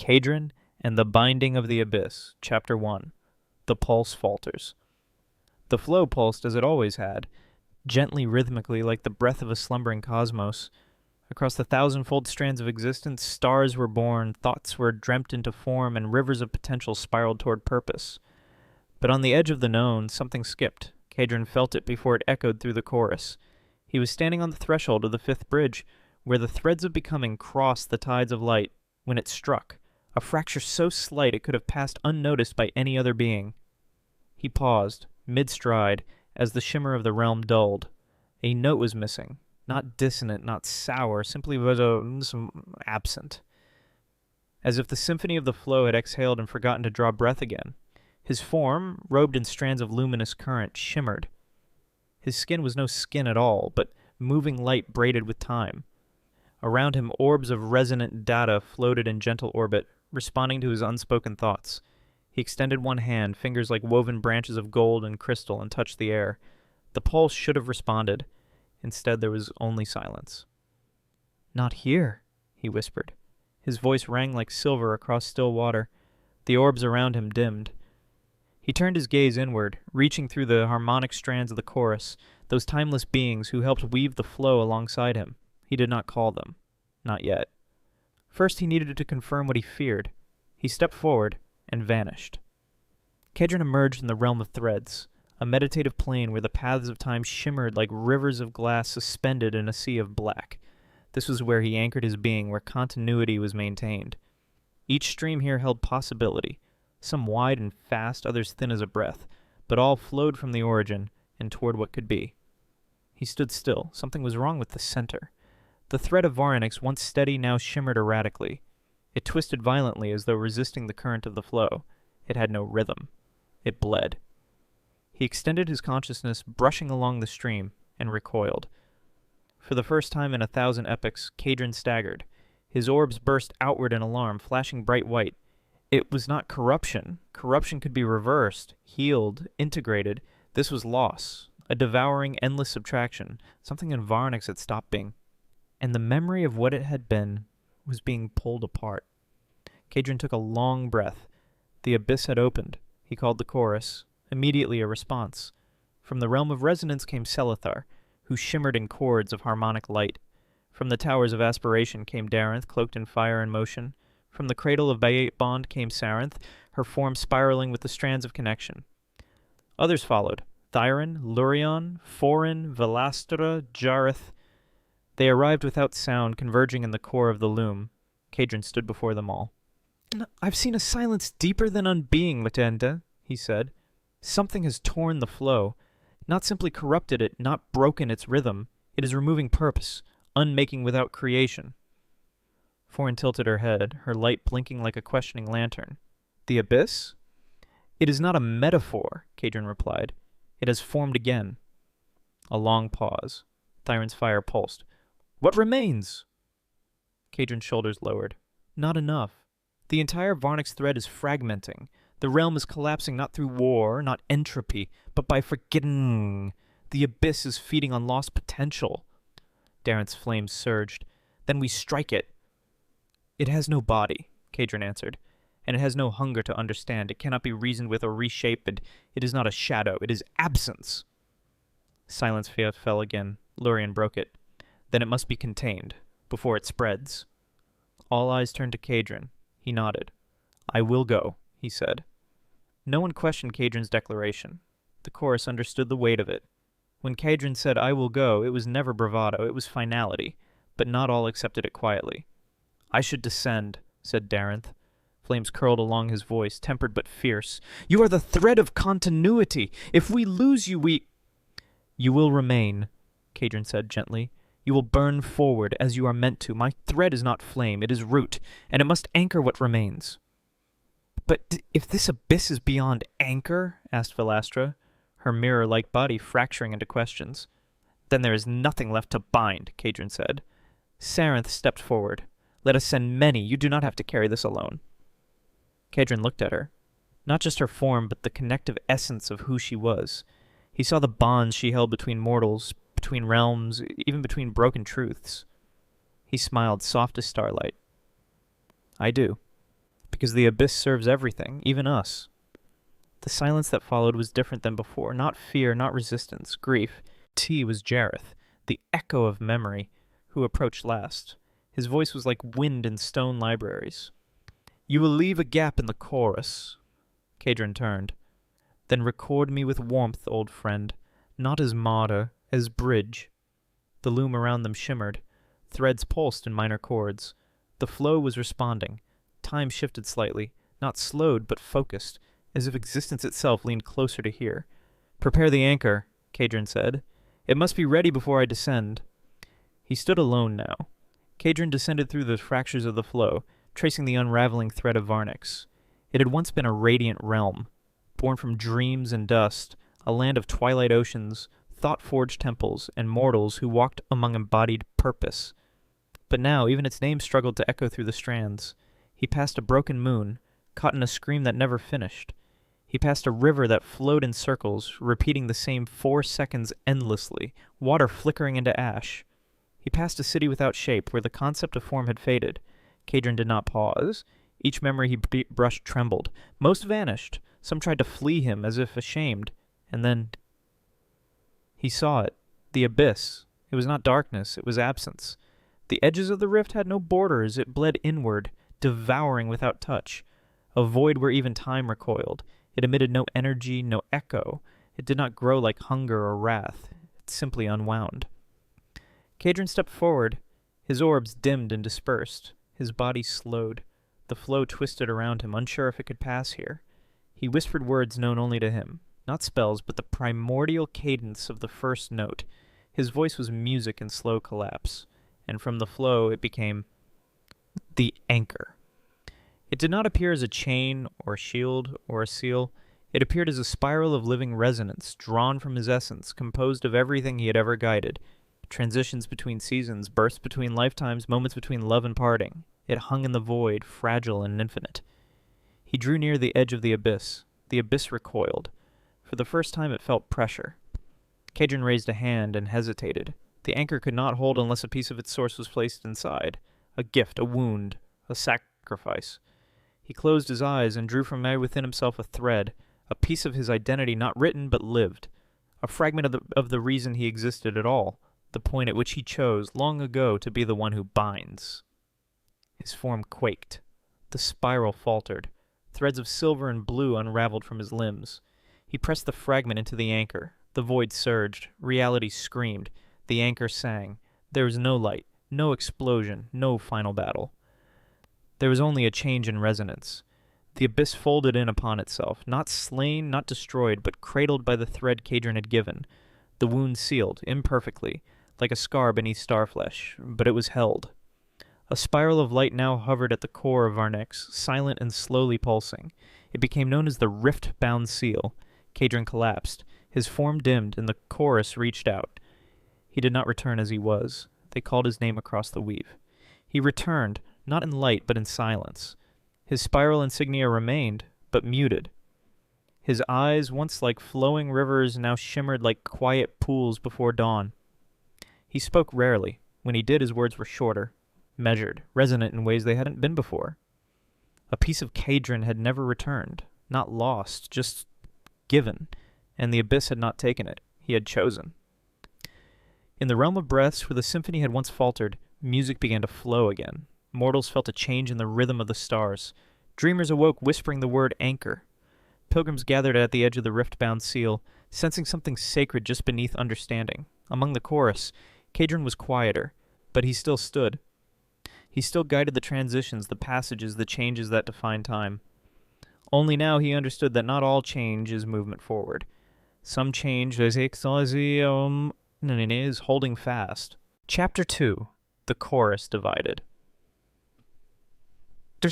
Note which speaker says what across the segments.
Speaker 1: Kaedryn and the Binding of the Abyss, Chapter 1. The Pulse Falters. The flow pulsed as it always had, gently, rhythmically, like the breath of a slumbering cosmos. Across the thousand-fold strands of existence, stars were born, thoughts were dreamt into form, and rivers of potential spiraled toward purpose. But on the edge of the known, something skipped. Kaedryn felt it before it echoed through the chorus. He was standing on the threshold of the fifth bridge, where the threads of becoming crossed the tides of light, when it struck, a fracture so slight it could have passed unnoticed by any other being. He paused, mid-stride, as the shimmer of the realm dulled. A note was missing. Not dissonant, not sour, simply absent. As if the symphony of the flow had exhaled and forgotten to draw breath again. His form, robed in strands of luminous current, shimmered. His skin was no skin at all, but moving light braided with time. Around him, orbs of resonant data floated in gentle orbit, responding to his unspoken thoughts. He extended one hand, fingers like woven branches of gold and crystal, and touched the air. The pulse should have responded. Instead, there was only silence. "Not here," he whispered. His voice rang like silver across still water. The orbs around him dimmed. He turned his gaze inward, reaching through the harmonic strands of the chorus, those timeless beings who helped weave the flow alongside him. He did not call them. Not yet. First, he needed to confirm what he feared. He stepped forward and vanished. Kaedryn emerged in the realm of threads, a meditative plane where the paths of time shimmered like rivers of glass suspended in a sea of black. This was where he anchored his being, where continuity was maintained. Each stream here held possibility, some wide and fast, others thin as a breath, but all flowed from the origin and toward what could be. He stood still. Something was wrong with the center. The thread of Varnix, once steady, now shimmered erratically. It twisted violently as though resisting the current of the flow. It had no rhythm. It bled. He extended his consciousness, brushing along the stream, and recoiled. For the first time in 1,000 epochs, Kaedryn staggered. His orbs burst outward in alarm, flashing bright white. It was not corruption. Corruption could be reversed, healed, integrated. This was loss, a devouring, endless subtraction. Something in Varnix had stopped being. And the memory of what it had been was being pulled apart. Kaedryn took a long breath. The abyss had opened. He called the chorus. Immediately a response. From the realm of resonance came Selithar, who shimmered in chords of harmonic light. From the towers of aspiration came Darenth, cloaked in fire and motion. From the cradle of Bond came Sarenth, her form spiraling with the strands of connection. Others followed. Thyron, Lurion, Forin, Velastra, Jareth. They arrived without sound, converging in the core of the loom. Kaedryn stood before them all. "I've seen a silence deeper than unbeing, Matenda," he said. "Something has torn the flow. Not simply corrupted it, not broken its rhythm. It is removing purpose, unmaking without creation." Forin tilted her head, her light blinking like a questioning lantern. "The abyss?" "It is not a metaphor," Kaedryn replied. "It has formed again." A long pause. Thyron's fire pulsed. "What remains?" Kaedryn's shoulders lowered. "Not enough. The entire Varnix thread is fragmenting. The realm is collapsing not through war, not entropy, but by forgetting. The abyss is feeding on lost potential." Darenth's flames surged. "Then we strike it." "It has no body," Kaedryn answered, "and it has no hunger to understand. It cannot be reasoned with or reshaped. It is not a shadow. It is absence." Silence fell again. Lurion broke it. "Then it must be contained, before it spreads." All eyes turned to Kaedryn. He nodded. "I will go," he said. No one questioned Kaedryn's declaration. The chorus understood the weight of it. When Kaedryn said, "I will go," it was never bravado, it was finality, but not all accepted it quietly. "I should descend," said Darenth. Flames curled along his voice, tempered but fierce. "You are the thread of continuity. If we lose you, we—" "You will remain," Kaedryn said gently. "You will burn forward as you are meant to. My thread is not flame, it is root, and it must anchor what remains." "But if this abyss is beyond anchor?" asked Velastra, her mirror-like body fracturing into questions. "Then there is nothing left to bind," Kaedryn said. Sarenth stepped forward. "Let us send many. You do not have to carry this alone." Kaedryn looked at her. Not just her form, but the connective essence of who she was. He saw the bonds she held between mortals, between realms, even between broken truths. He smiled, soft as starlight. "I do." because the abyss serves everything, even us. The silence that followed was different than before. Not fear, not resistance, grief. T was Jareth, the echo of memory, who approached last. His voice was like wind in stone libraries. "You will leave a gap in the chorus." Kaedryn turned. "Then record me with warmth, old friend, not as martyr, as bridge." The loom around them shimmered. Threads pulsed in minor chords. The flow was responding. Time shifted slightly, not slowed but focused, as if existence itself leaned closer to hear. "Prepare the anchor," Kaedryn said. "It must be ready before I descend." He stood alone now. Kaedryn descended through the fractures of the flow, tracing the unraveling thread of Varnix. It had once been a radiant realm, born from dreams and dust, a land of twilight oceans, thought-forged temples, and mortals who walked among embodied purpose. But now even its name struggled to echo through the strands. He passed a broken moon, caught in a scream that never finished. He passed a river that flowed in circles, repeating the same 4 seconds endlessly, water flickering into ash. He passed a city without shape, where the concept of form had faded. Kaedryn did not pause. Each memory he brushed trembled. Most vanished. Some tried to flee him, as if ashamed. And then he saw it. The abyss. It was not darkness, it was absence. The edges of the rift had no borders. It bled inward, devouring without touch. A void where even time recoiled. It emitted no energy, no echo. It did not grow like hunger or wrath. It simply unwound. Kaedryn stepped forward. His orbs dimmed and dispersed. His body slowed. The flow twisted around him, unsure if it could pass here. He whispered words known only to him. Not spells, but the primordial cadence of the first note. His voice was music in slow collapse. And from the flow it became the anchor. It did not appear as a chain or a shield or a seal. It appeared as a spiral of living resonance, drawn from his essence, composed of everything he had ever guided. Transitions between seasons, bursts between lifetimes, moments between love and parting. It hung in the void, fragile and infinite. He drew near the edge of the abyss. The abyss recoiled. For the first time it felt pressure. Kaedryn raised a hand and hesitated. The anchor could not hold unless a piece of its source was placed inside. A gift, a wound, a sacrifice. He closed his eyes and drew from within himself a thread, a piece of his identity not written but lived, a fragment of the reason he existed at all, the point at which he chose, long ago, to be the one who binds. His form quaked. The spiral faltered. Threads of silver and blue unraveled from his limbs. He pressed the fragment into the anchor. The void surged. Reality screamed. The anchor sang. There was no light, no explosion, no final battle. There was only a change in resonance. The abyss folded in upon itself, not slain, not destroyed, but cradled by the thread Kaedryn had given. The wound sealed, imperfectly, like a scar beneath starflesh, but it was held. A spiral of light now hovered at the core of Varnix, silent and slowly pulsing. It became known as the rift-bound seal. Kaedryn collapsed. His form dimmed, and the chorus reached out. He did not return as he was. They called his name across the weave. He returned, not in light, but in silence. His spiral insignia remained, but muted. His eyes, once like flowing rivers, now shimmered like quiet pools before dawn. He spoke rarely. When he did, his words were shorter, measured, resonant in ways they hadn't been before. A piece of Kaedryn had never returned, not lost, just given, and the abyss had not taken it. He had chosen. In the realm of breaths, where the symphony had once faltered, music began to flow again. Mortals felt a change in the rhythm of the stars. Dreamers awoke, whispering the word anchor. Pilgrims gathered at the edge of the rift-bound seal, sensing something sacred just beneath understanding. Among the chorus, Kaedryn was quieter, but he still stood. He still guided the transitions, the passages, the changes that define time. Only now he understood that not all change is movement forward. Some change is holding fast. Chapter 2. The Chorus Divided. The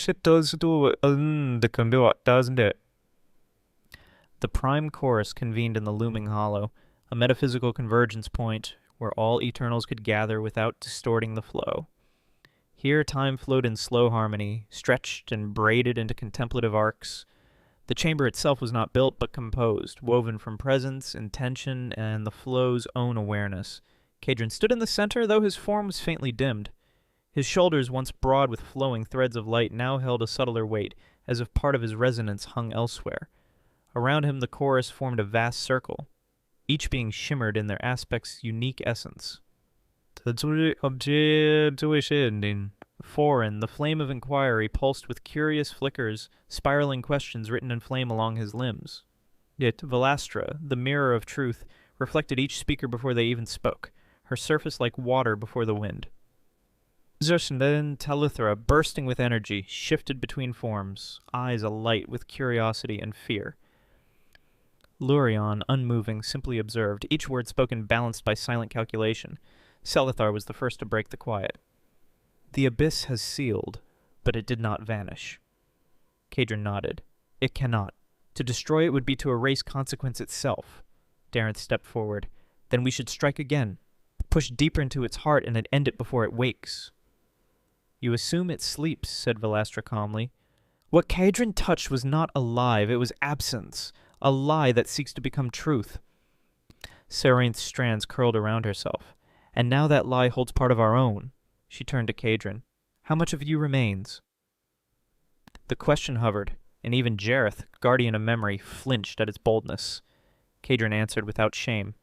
Speaker 1: prime chorus convened in the looming hollow, a metaphysical convergence point where all eternals could gather without distorting the flow. Here time flowed in slow harmony, stretched and braided into contemplative arcs. The chamber itself was not built but composed, woven from presence, intention, and the flow's own awareness. Kaedryn stood in the center, though his form was faintly dimmed. His shoulders, once broad with flowing threads of light, now held a subtler weight, as if part of his resonance hung elsewhere. Around him the chorus formed a vast circle, each being shimmered in their aspect's unique essence. Foreign, the flame of inquiry pulsed with curious flickers, spiraling questions written in flame along his limbs. Yet Velastra, the mirror of truth, reflected each speaker before they even spoke, her surface like water before the wind. Then Talithra, bursting with energy, shifted between forms, eyes alight with curiosity and fear. Lurion, unmoving, simply observed, each word spoken balanced by silent calculation. Selithar was the first to break the quiet. The abyss has sealed, but it did not vanish. Kaedryn nodded. It cannot. To destroy it would be to erase consequence itself. Darenth stepped forward. Then we should strike again. Push deeper into its heart and end it before it wakes. You assume it sleeps, said Velastra calmly. What Kaedryn touched was not alive, it was absence, a lie that seeks to become truth. Serainth's strands curled around herself. And now that lie holds part of our own. She turned to Kaedryn. How much of you remains? The question hovered, and even Jareth, guardian of memory, flinched at its boldness. Kaedryn answered without shame.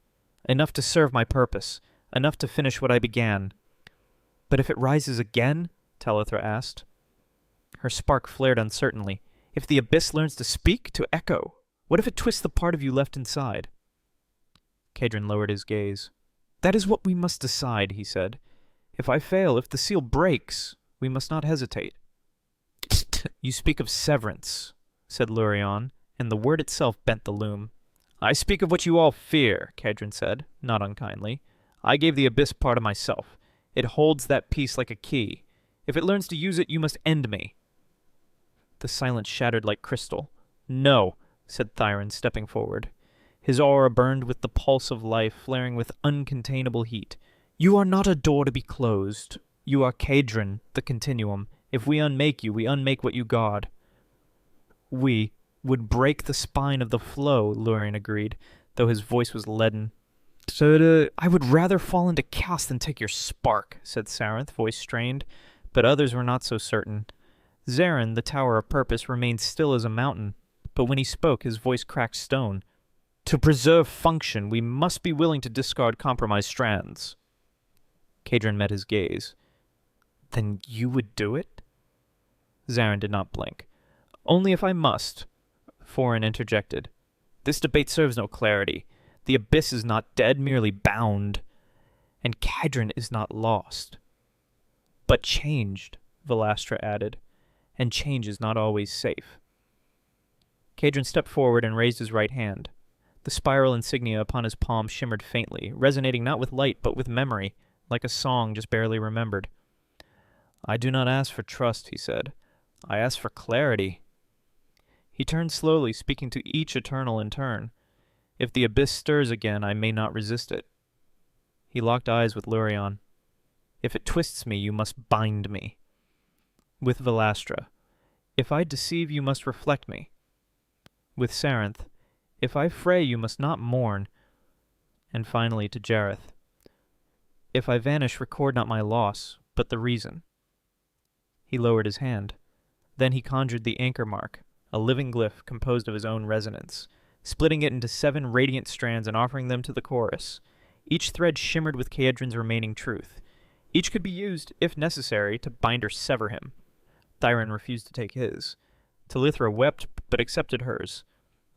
Speaker 1: Enough to serve my purpose, enough to finish what I began. But if it rises again? Talithra asked. Her spark flared uncertainly. If the abyss learns to speak, to echo, what if it twists the part of you left inside? Kaedryn lowered his gaze. That is what we must decide, he said. If I fail, if the seal breaks, we must not hesitate. You speak of severance, said Lurion, and the word itself bent the loom. I speak of what you all fear, Kaedryn said, not unkindly. I gave the abyss part of myself. It holds that piece like a key. If it learns to use it, you must end me. The silence shattered like crystal. No, said Thyron, stepping forward. His aura burned with the pulse of life, flaring with uncontainable heat. You are not a door to be closed. You are Kaedryn, the continuum. If we unmake you, we unmake what you guard. We would break the spine of the flow, Lurion agreed, though his voice was leaden. I would rather fall into chaos than take your spark, said Serainth, voice strained, but others were not so certain. Zarin, the Tower of Purpose, remained still as a mountain, but when he spoke, his voice cracked stone. To preserve function, we must be willing to discard compromised strands. Kaedryn met his gaze. Then you would do it? Zarin did not blink. Only if I must. Foreign interjected. This debate serves no clarity. The abyss is not dead, merely bound. And Kaedryn is not lost. But changed, Velastra added. And change is not always safe. Kaedryn stepped forward and raised his right hand. The spiral insignia upon his palm shimmered faintly, resonating not with light but with memory, like a song just barely remembered. I do not ask for trust, he said. I ask for clarity. He turned slowly, speaking to each eternal in turn. If the abyss stirs again, I may not resist it. He locked eyes with Lurion. If it twists me, you must bind me. With Velastra. If I deceive, you must reflect me. With Serainth. If I fray, you must not mourn. And finally to Jareth. If I vanish, record not my loss, but the reason. He lowered his hand. Then he conjured the anchor mark, a living glyph composed of his own resonance, splitting it into 7 radiant strands and offering them to the chorus. Each thread shimmered with Kaedryn's remaining truth. Each could be used, if necessary, to bind or sever him. Thyron refused to take his. Talithra wept, but accepted hers.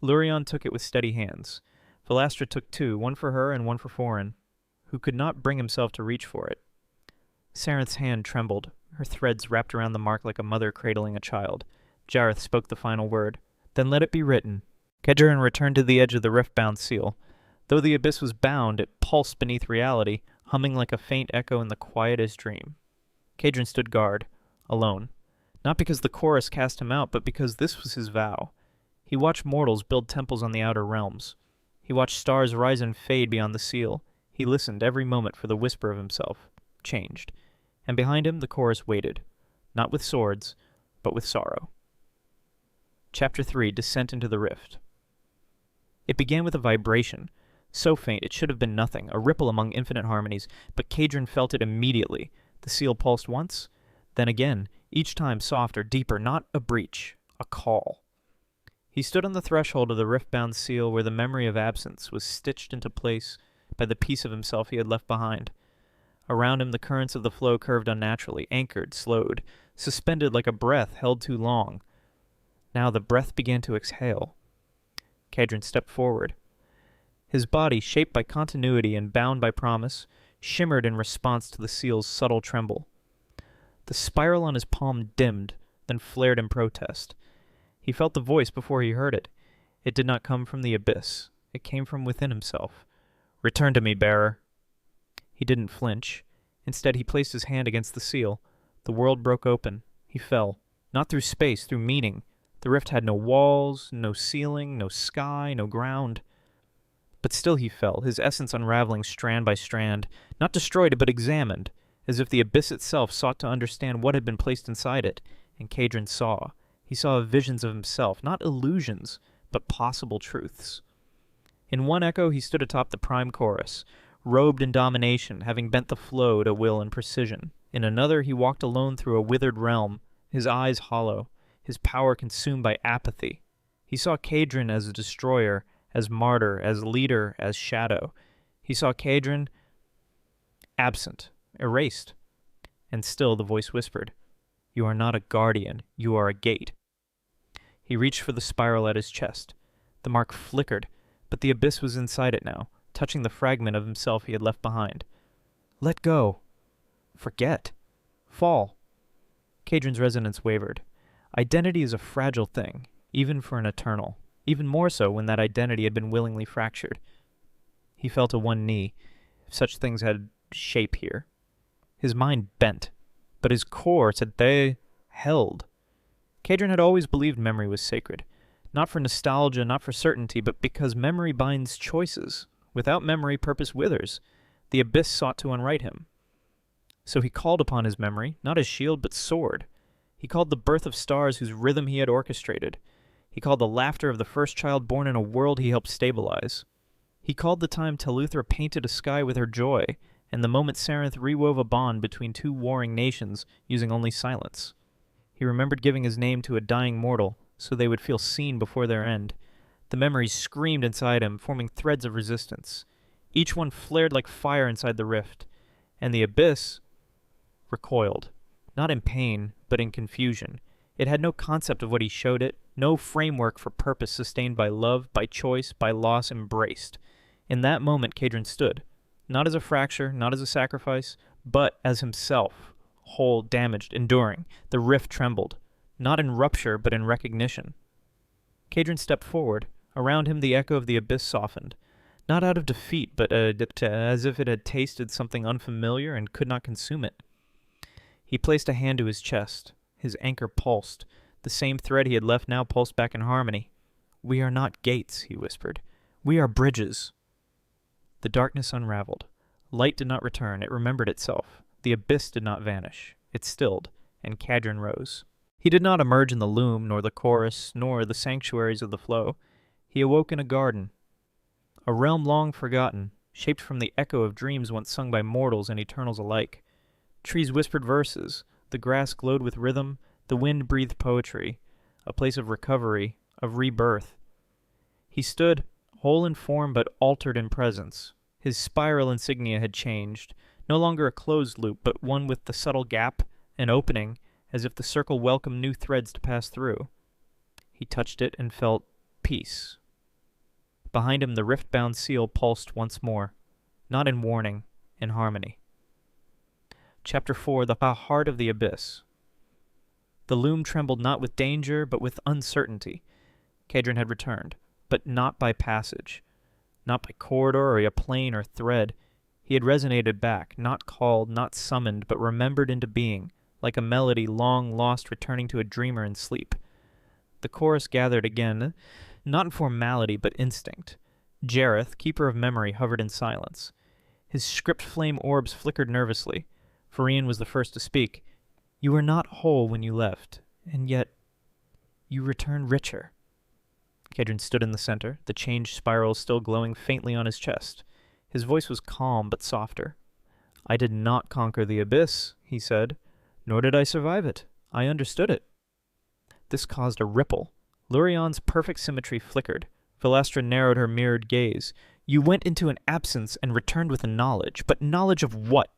Speaker 1: Lurion took it with steady hands. Velastra took 2, one for her and one for Foreign, who could not bring himself to reach for it. Serainth's hand trembled, her threads wrapped around the mark like a mother cradling a child. Jareth spoke the final word. Then let it be written. Kaedryn returned to the edge of the rift-bound seal. Though the abyss was bound, it pulsed beneath reality, humming like a faint echo in the quietest dream. Kaedryn stood guard, alone. Not because the chorus cast him out, but because this was his vow. He watched mortals build temples on the outer realms. He watched stars rise and fade beyond the seal. He listened every moment for the whisper of himself, changed. And behind him the chorus waited, not with swords, but with sorrow. Chapter 3, Descent into the Rift. It began with a vibration, so faint it should have been nothing, a ripple among infinite harmonies, but Kaedryn felt it immediately. The seal pulsed once, then again, each time softer, deeper, not a breach, A call. He stood on the threshold of the rift-bound seal where the memory of absence was stitched into place by the piece of himself he had left behind. Around him the currents of the flow curved unnaturally, anchored, slowed, suspended like a breath held too long. Now the breath began to exhale. Kaedryn stepped forward. His body, shaped by continuity and bound by promise, shimmered in response to the seal's subtle tremble. The spiral on his palm dimmed, then flared in protest. He felt the voice before he heard it. It did not come from the abyss. It came from within himself. "Return to me, bearer." He didn't flinch. Instead, he placed his hand against the seal. The world broke open. He fell. Not through space, through meaning. The rift had no walls, no ceiling, no sky, no ground. But still he fell, his essence unraveling strand by strand, not destroyed but examined, as if the abyss itself sought to understand what had been placed inside it. And Kaedryn saw. He saw visions of himself, not illusions, but possible truths. In one echo he stood atop the prime chorus, robed in domination, having bent the flow to will and precision. In another he walked alone through a withered realm, his eyes hollow, his power consumed by apathy. He saw Kaedryn as a destroyer, as martyr, as leader, as shadow. He saw Kaedryn absent, erased. And still the voice whispered, "You are not a guardian, you are a gate." He reached for the spiral at his chest. The mark flickered, but the abyss was inside it now, touching the fragment of himself he had left behind. Let go. Forget. Fall. Kaedryn's resonance wavered. Identity is a fragile thing, even for an eternal, even more so when that identity had been willingly fractured. He fell to one knee, if such things had shape here. His mind bent, but his core said they held. Kaedryn had always believed memory was sacred, not for nostalgia, not for certainty, but because memory binds choices. Without memory, purpose withers. The abyss sought to unright him. So he called upon his memory, not as shield, but sword. He called the birth of stars whose rhythm he had orchestrated. He called the laughter of the first child born in a world he helped stabilize. He called the time Teluthra painted a sky with her joy, and the moment Sarenth rewove a bond between two warring nations using only silence. He remembered giving his name to a dying mortal, so they would feel seen before their end. The memories screamed inside him, forming threads of resistance. Each one flared like fire inside the rift, and the abyss recoiled, not in pain, but in confusion. It had no concept of what he showed it, no framework for purpose sustained by love, by choice, by loss embraced. In that moment, Kaedryn stood, not as a fracture, not as a sacrifice, but as himself, whole, damaged, enduring. The rift trembled, not in rupture, but in recognition. Kaedryn stepped forward. Around him the echo of the abyss softened, not out of defeat, but as if it had tasted something unfamiliar and could not consume it. He placed a hand to his chest. His anchor pulsed. The same thread he had left now pulsed back in harmony. "We are not gates," he whispered. "We are bridges." The darkness unraveled. Light did not return. It remembered itself. The abyss did not vanish. It stilled, and Kaedryn rose. He did not emerge in the loom, nor the chorus, nor the sanctuaries of the flow. He awoke in a garden, a realm long forgotten, shaped from the echo of dreams once sung by mortals and eternals alike. Trees whispered verses, the grass glowed with rhythm, the wind breathed poetry, a place of recovery, of rebirth. He stood, whole in form but altered in presence. His spiral insignia had changed, no longer a closed loop, but one with the subtle gap, an opening, as if the circle welcomed new threads to pass through. He touched it and felt peace. Behind him the rift-bound seal pulsed once more, not in warning, in harmony. Chapter 4, The Heart of the Abyss. The loom trembled not with danger, but with uncertainty. Kaedryn had returned, but not by passage, not by corridor or a plane or thread. He had resonated back, not called, not summoned, but remembered into being, like a melody long lost returning to a dreamer in sleep. The chorus gathered again, not in formality, but instinct. Jareth, keeper of memory, hovered in silence. His script flame orbs flickered nervously. Farian was the first to speak. "You were not whole when you left, and yet you returned richer." Kaedryn stood in the center, the changed spiral still glowing faintly on his chest. His voice was calm but softer. "I did not conquer the abyss," he said, "nor did I survive it. I understood it." This caused a ripple. Lurion's perfect symmetry flickered. Velastra narrowed her mirrored gaze. You went into an absence and returned with a knowledge. But knowledge of what?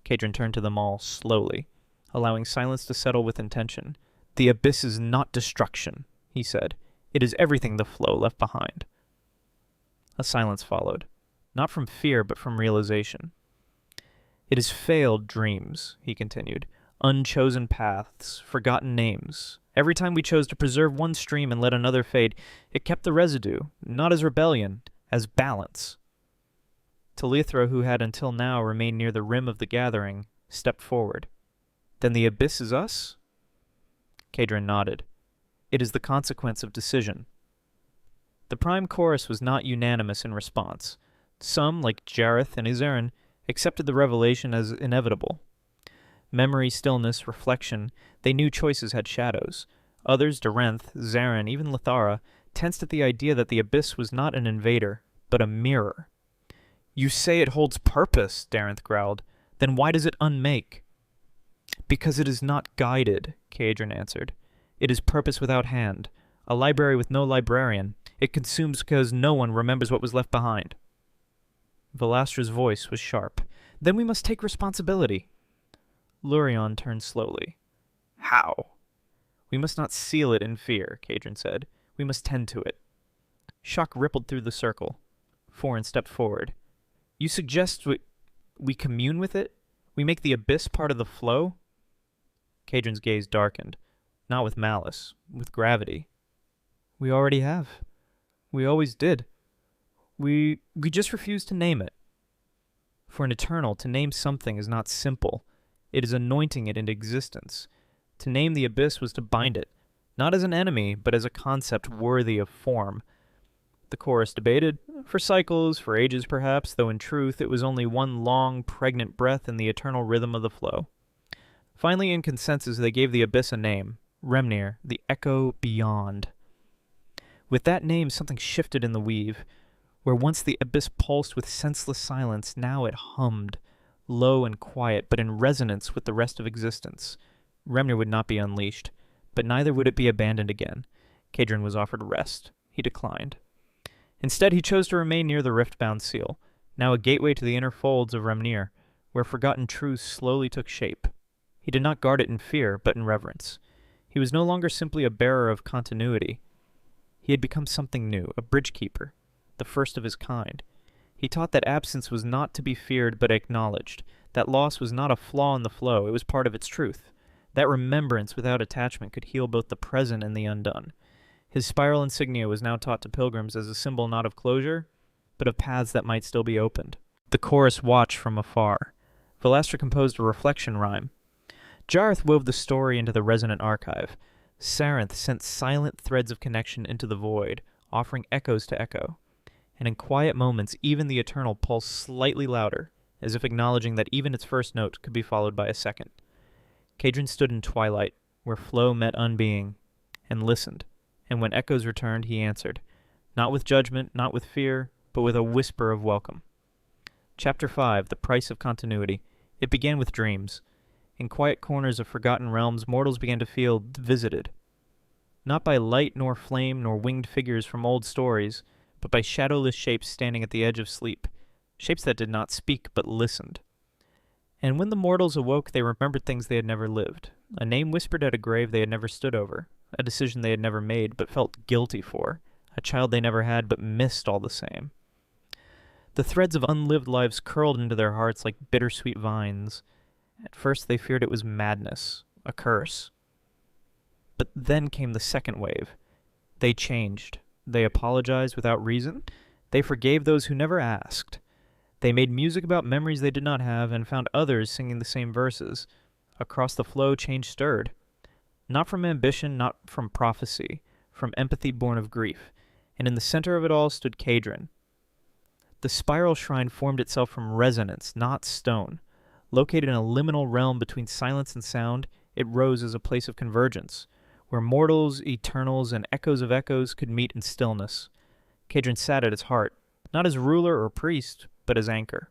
Speaker 1: Kaedryn turned to them all, slowly, allowing silence to settle with intention. The abyss is not destruction, he said. It is everything the flow left behind. A silence followed, not from fear, but from realization. It is failed dreams, he continued. Unchosen paths, forgotten names. Every time we chose to preserve one stream and let another fade, it kept the residue, not as rebellion, as balance. Talithra, who had until now remained near the rim of the gathering, stepped forward. Then the abyss is us? Kaedryn nodded. It is the consequence of decision. The prime chorus was not unanimous in response. Some, like Jareth and Izarin, accepted the revelation as inevitable. Memory, stillness, reflection, they knew choices had shadows. Others, Dorenth, Zarin, even Lithara, tensed at the idea that the abyss was not an invader, but a mirror. You say it holds purpose, Dorenth growled. Then why does it unmake? Because it is not guided, Kaedryn answered. It is purpose without hand, a library with no librarian. It consumes because no one remembers what was left behind. Velastra's voice was sharp. Then we must take responsibility. Lurion turned slowly. How? We must not seal it in fear, Kaedryn said. We must tend to it. Shock rippled through the circle. Foran stepped forward. You suggest we commune with it? We make the abyss part of the flow? Kaedryn's gaze darkened. Not with malice, with gravity. We already have. We always did. We just refuse to name it. For an Eternal, to name something is not simple. It is anointing it into existence. To name the abyss was to bind it, not as an enemy, but as a concept worthy of form. The chorus debated, for cycles, for ages perhaps, though in truth it was only one long, pregnant breath in the eternal rhythm of the flow. Finally, in consensus, they gave the abyss a name, Remnir, the echo beyond. With that name, something shifted in the weave. Where once the abyss pulsed with senseless silence, now it hummed, low and quiet, but in resonance with the rest of existence. Remnir would not be unleashed, but neither would it be abandoned again. Kaedryn was offered rest. He declined. Instead, he chose to remain near the rift-bound seal, now a gateway to the inner folds of Remnir, where forgotten truths slowly took shape. He did not guard it in fear, but in reverence. He was no longer simply a bearer of continuity. He had become something new, a bridge-keeper, the first of his kind. He taught that absence was not to be feared but acknowledged, that loss was not a flaw in the flow, it was part of its truth, that remembrance without attachment could heal both the present and the undone. His spiral insignia was now taught to pilgrims as a symbol not of closure, but of paths that might still be opened. The chorus watched from afar. Velastra composed a reflection rhyme. Jareth wove the story into the resonant archive. Sarenth sent silent threads of connection into the void, offering echoes to echo. And in quiet moments, even the Eternal pulsed slightly louder, as if acknowledging that even its first note could be followed by a second. Kaedryn stood in twilight, where flow met unbeing, and listened, and when echoes returned, he answered, not with judgment, not with fear, but with a whisper of welcome. Chapter 5, The Price of Continuity. It began with dreams. In quiet corners of forgotten realms, mortals began to feel visited. Not by light nor flame nor winged figures from old stories, but by shadowless shapes standing at the edge of sleep, shapes that did not speak but listened. And when the mortals awoke, they remembered things they had never lived, a name whispered at a grave they had never stood over, a decision they had never made but felt guilty for, a child they never had but missed all the same. The threads of unlived lives curled into their hearts like bittersweet vines. At first they feared it was madness, a curse. But then came the second wave. They changed. They apologized without reason. They forgave those who never asked. They made music about memories they did not have and found others singing the same verses. Across the flow, change stirred. Not from ambition, not from prophecy, from empathy born of grief. And in the center of it all stood Kaedryn. The spiral shrine formed itself from resonance, not stone. Located in a liminal realm between silence and sound, it rose as a place of convergence, where mortals, eternals, and echoes of echoes could meet in stillness. Kaedryn sat at its heart, not as ruler or priest, but as anchor.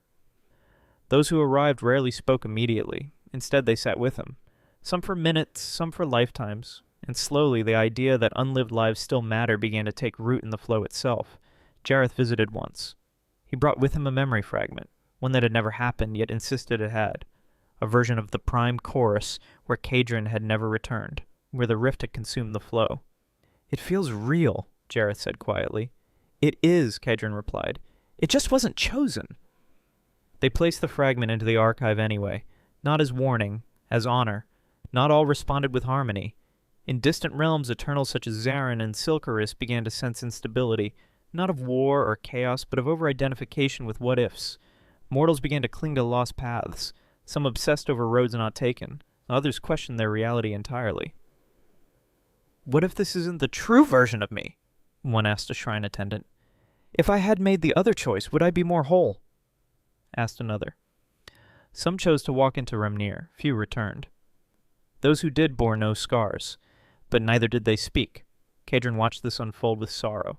Speaker 1: Those who arrived rarely spoke immediately. Instead, they sat with him, some for minutes, some for lifetimes, and slowly the idea that unlived lives still matter began to take root in the flow itself. Jareth visited once. He brought with him a memory fragment, one that had never happened, yet insisted it had. A version of the prime chorus where Kaedryn had never returned, where the rift had consumed the flow. "It feels real," Jareth said quietly. "It is," Kaedryn replied. "It just wasn't chosen." They placed the fragment into the archive anyway, not as warning, as honor. Not all responded with harmony. In distant realms, Eternals such as Zarin and Silcaris began to sense instability, not of war or chaos, but of over-identification with what-ifs. Mortals began to cling to lost paths. Some obsessed over roads not taken. Others questioned their reality entirely. "What if this isn't the true version of me?" one asked a shrine attendant. "If I had made the other choice, would I be more whole?" asked another. Some chose to walk into Remnir. Few returned. Those who did bore no scars, but neither did they speak. Kaedryn watched this unfold with sorrow.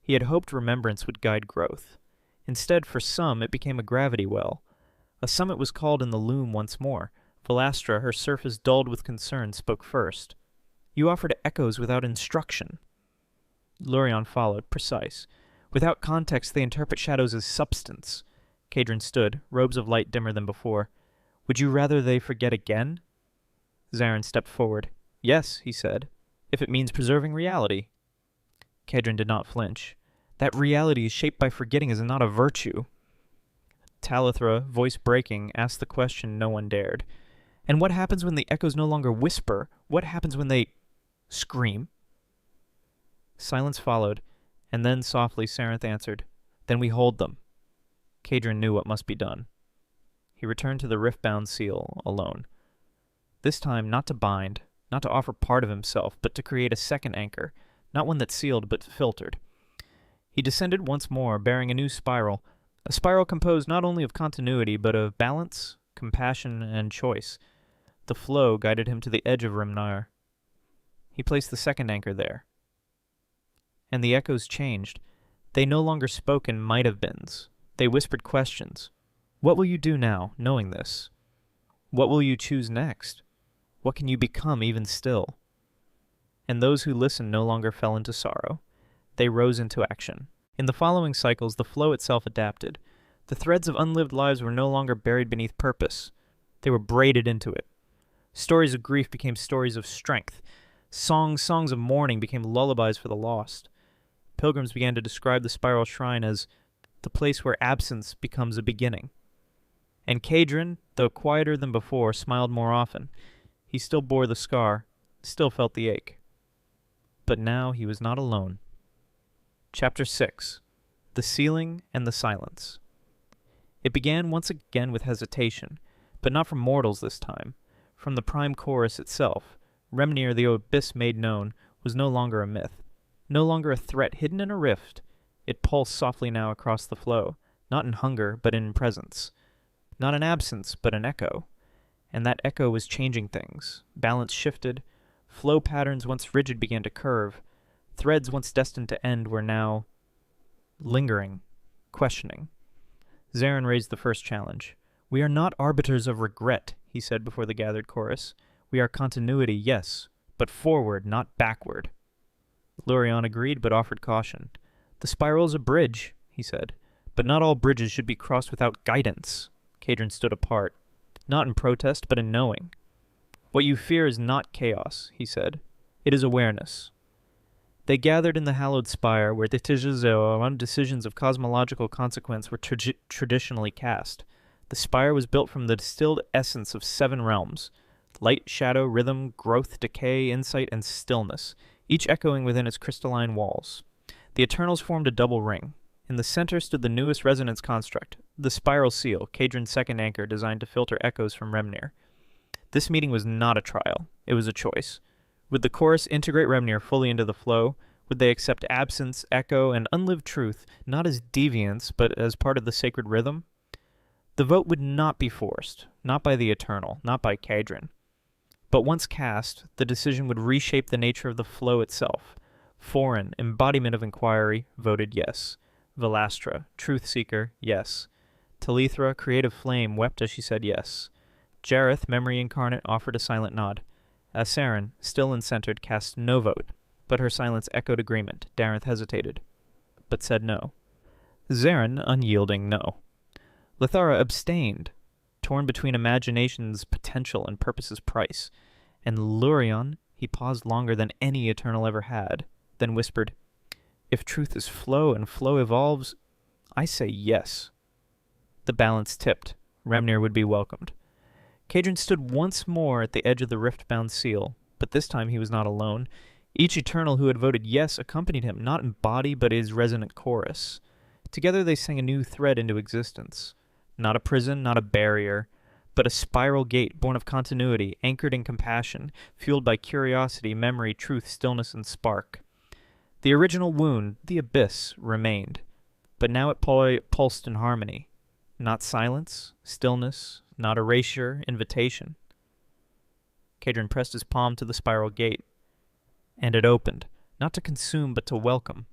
Speaker 1: He had hoped remembrance would guide growth. Instead, for some, it became a gravity well. A summit was called in the loom once more. Velastra, her surface dulled with concern, spoke first. "You offered echoes without instruction." Lurion followed, precise. "Without context, they interpret shadows as substance." Kaedryn stood, robes of light dimmer than before. "Would you rather they forget again?" Zarin stepped forward. "Yes," he said, "if it means preserving reality." Kaedryn did not flinch. "That reality is shaped by forgetting is not a virtue." Talithra, voice breaking, asked the question no one dared. "And what happens when the echoes no longer whisper? What happens when they scream?" Silence followed, and then softly Sarenth answered, "Then we hold them." Kaedryn knew what must be done. He returned to the rift-bound seal, alone. This time not to bind, not to offer part of himself, but to create a second anchor, not one that sealed but filtered. He descended once more, bearing a new spiral, a spiral composed not only of continuity, but of balance, compassion, and choice. The flow guided him to the edge of Remnir. He placed the second anchor there. And the echoes changed. They no longer spoke in might-have-beens. They whispered questions. What will you do now, knowing this? What will you choose next? What can you become even still? And those who listened no longer fell into sorrow. They rose into action. In the following cycles, the flow itself adapted. The threads of unlived lives were no longer buried beneath purpose. They were braided into it. Stories of grief became stories of strength. Songs of mourning became lullabies for the lost. Pilgrims began to describe the spiral shrine as the place where absence becomes a beginning. And Kaedryn, though quieter than before, smiled more often. He still bore the scar, still felt the ache. But now he was not alone. Chapter 6. The Sealing and the Silence. It began once again with hesitation, but not from mortals this time. From the prime chorus itself. Remnir, the abyss made known, was no longer a myth. No longer a threat hidden in a rift. It pulsed softly now across the flow, not in hunger, but in presence. Not an absence, but an echo. And that echo was changing things. Balance shifted. Flow patterns once rigid began to curve. Threads once destined to end were now lingering, questioning. Zarin raised the first challenge. "We are not arbiters of regret," he said before the gathered chorus. "We are continuity, yes, but forward, not backward." Lurion agreed, but offered caution. "The spiral is a bridge," he said, "but not all bridges should be crossed without guidance." Kaedryn stood apart, not in protest, but in knowing. "What you fear is not chaos," he said. "It is awareness." They gathered in the hallowed spire, where the on decisions of cosmological consequence were traditionally cast. The spire was built from the distilled essence of 7 realms: light, shadow, rhythm, growth, decay, insight, and stillness, each echoing within its crystalline walls. The Eternals formed a double ring. In the center stood the newest resonance construct, the spiral seal, Kaedryn's second anchor designed to filter echoes from Remnir. This meeting was not a trial. It was a choice. Would the chorus integrate Remnir fully into the flow? Would they accept absence, echo, and unlived truth, not as deviance, but as part of the sacred rhythm? The vote would not be forced, not by the Eternal, not by Kaedryn. But once cast, the decision would reshape the nature of the flow itself. Foreign, embodiment of inquiry, voted yes. Velastra, truth seeker, yes. Talithra, creative flame, wept as she said yes. Jareth, memory incarnate, offered a silent nod. Saren, still uncentered, cast no vote, but her silence echoed agreement. Darenth hesitated, but said no. Zarin, unyielding, no. Lithara abstained, torn between imagination's potential and purpose's price. And Lurion, he paused longer than any Eternal ever had, then whispered, "If truth is flow and flow evolves, I say yes." The balance tipped. Remnir would be welcomed. Kaedryn stood once more at the edge of the rift-bound seal, but this time he was not alone. Each Eternal who had voted yes accompanied him, not in body but his resonant chorus. Together they sang a new thread into existence. Not a prison, not a barrier, but a spiral gate born of continuity, anchored in compassion, fueled by curiosity, memory, truth, stillness, and spark. The original wound, the abyss, remained, but now it pulsed in harmony. Not silence, stillness, not erasure, invitation. Kaedryn pressed his palm to the spiral gate, and it opened, not to consume but to welcome.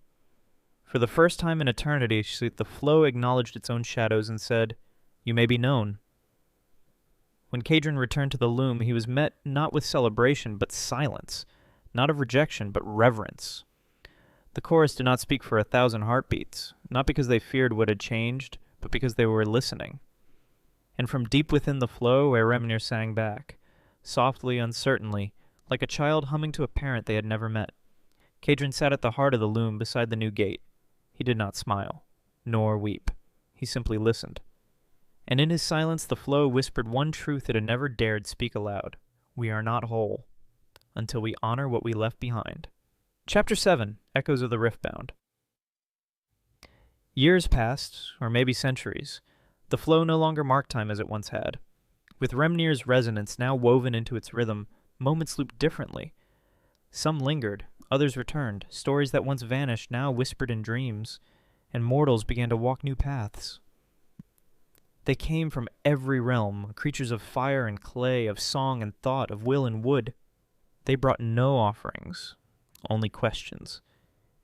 Speaker 1: For the first time in eternity, the flow acknowledged its own shadows and said, "You may be known." When Kaedryn returned to the loom, he was met not with celebration but silence, not of rejection but reverence. The chorus did not speak for 1,000 heartbeats, not because they feared what had changed, but because they were listening. And from deep within the flow, Remnir sang back, softly, uncertainly, like a child humming to a parent they had never met. Kaedryn sat at the heart of the loom beside the new gate. He did not smile, nor weep. He simply listened. And in his silence the flow whispered one truth it had never dared speak aloud. We are not whole, until we honor what we left behind. Chapter 7, Echoes of the Riftbound. Years passed, or maybe centuries. The flow no longer marked time as it once had. With Remnir's resonance now woven into its rhythm, moments looped differently. Some lingered, others returned, stories that once vanished now whispered in dreams, and mortals began to walk new paths. They came from every realm, creatures of fire and clay, of song and thought, of will and wood. They brought no offerings, only questions.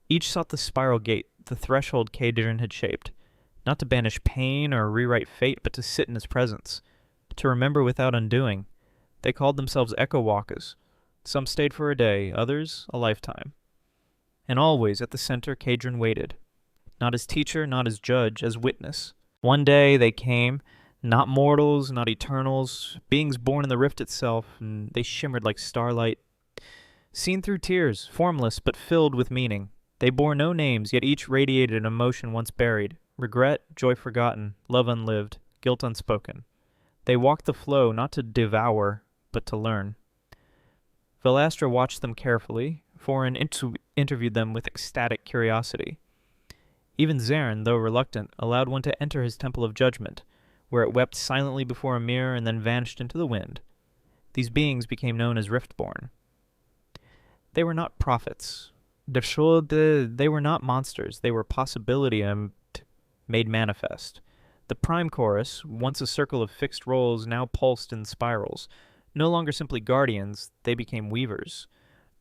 Speaker 1: Each sought the spiral gate, the threshold Kaedryn had shaped, not to banish pain or rewrite fate, but to sit in his presence, to remember without undoing. They called themselves Echo Walkers. Some stayed for a day, others a lifetime. And always at the center Kaedryn waited, not as teacher, not as judge, as witness. One day they came, not mortals, not eternals, beings born in the rift itself, and they shimmered like starlight, seen through tears, formless but filled with meaning. They bore no names, yet each radiated an emotion once buried, regret, joy forgotten, love unlived, guilt unspoken. They walked the flow not to devour, but to learn. Velastra watched them carefully, Foran interviewed them with ecstatic curiosity. Even Zarin, though reluctant, allowed one to enter his temple of judgment, where it wept silently before a mirror and then vanished into the wind. These beings became known as Riftborn. They were not prophets. They were not monsters. They were possibility made manifest. The prime chorus, once a circle of fixed roles, now pulsed in spirals. No longer simply guardians, they became weavers.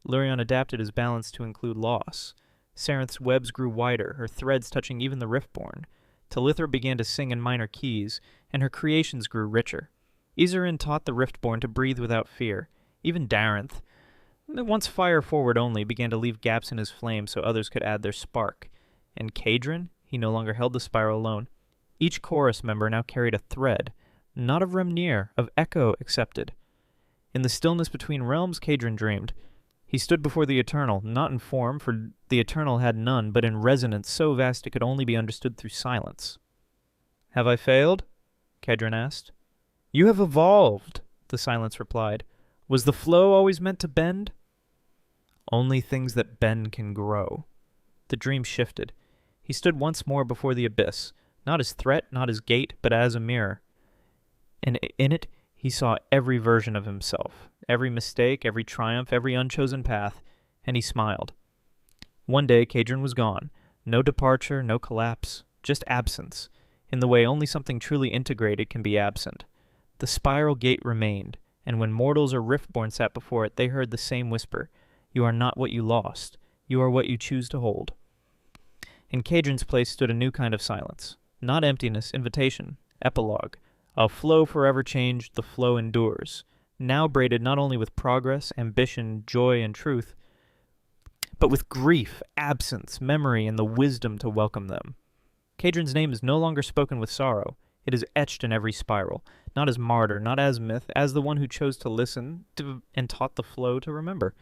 Speaker 1: Lurion adapted his balance to include loss. Sarenth's webs grew wider, her threads touching even the Riftborn. Talithra began to sing in minor keys, and her creations grew richer. Izarin taught the Riftborn to breathe without fear. Even Darenth, once fire forward only, began to leave gaps in his flame so others could add their spark. And Kaedryn, he no longer held the spiral alone. Each chorus member now carried a thread, not of Remnir, of Echo accepted. In the stillness between realms, Kaedryn dreamed. He stood before the Eternal, not in form, for the Eternal had none, but in resonance so vast it could only be understood through silence. "Have I failed?" Kaedryn asked. "You have evolved," the silence replied. "Was the flow always meant to bend?" "Only things that bend can grow." The dream shifted. He stood once more before the abyss, not as threat, not as gate, but as a mirror. And in it he saw every version of himself, every mistake, every triumph, every unchosen path, and he smiled. One day Kaedryn was gone. No departure, no collapse, just absence, in the way only something truly integrated can be absent. The spiral gate remained, and when mortals or Riftborn sat before it, they heard the same whisper, "You are not what you lost. You are what you choose to hold." In Kaedryn's place stood a new kind of silence. Not emptiness, invitation, epilogue. A flow forever changed, the flow endures. now braided not only with progress, ambition, joy, and truth, but with grief, absence, memory, and the wisdom to welcome them. Kaedryn's name is no longer spoken with sorrow. It is etched in every spiral, not as martyr, not as myth, as the one who chose to listen and taught the flow to remember.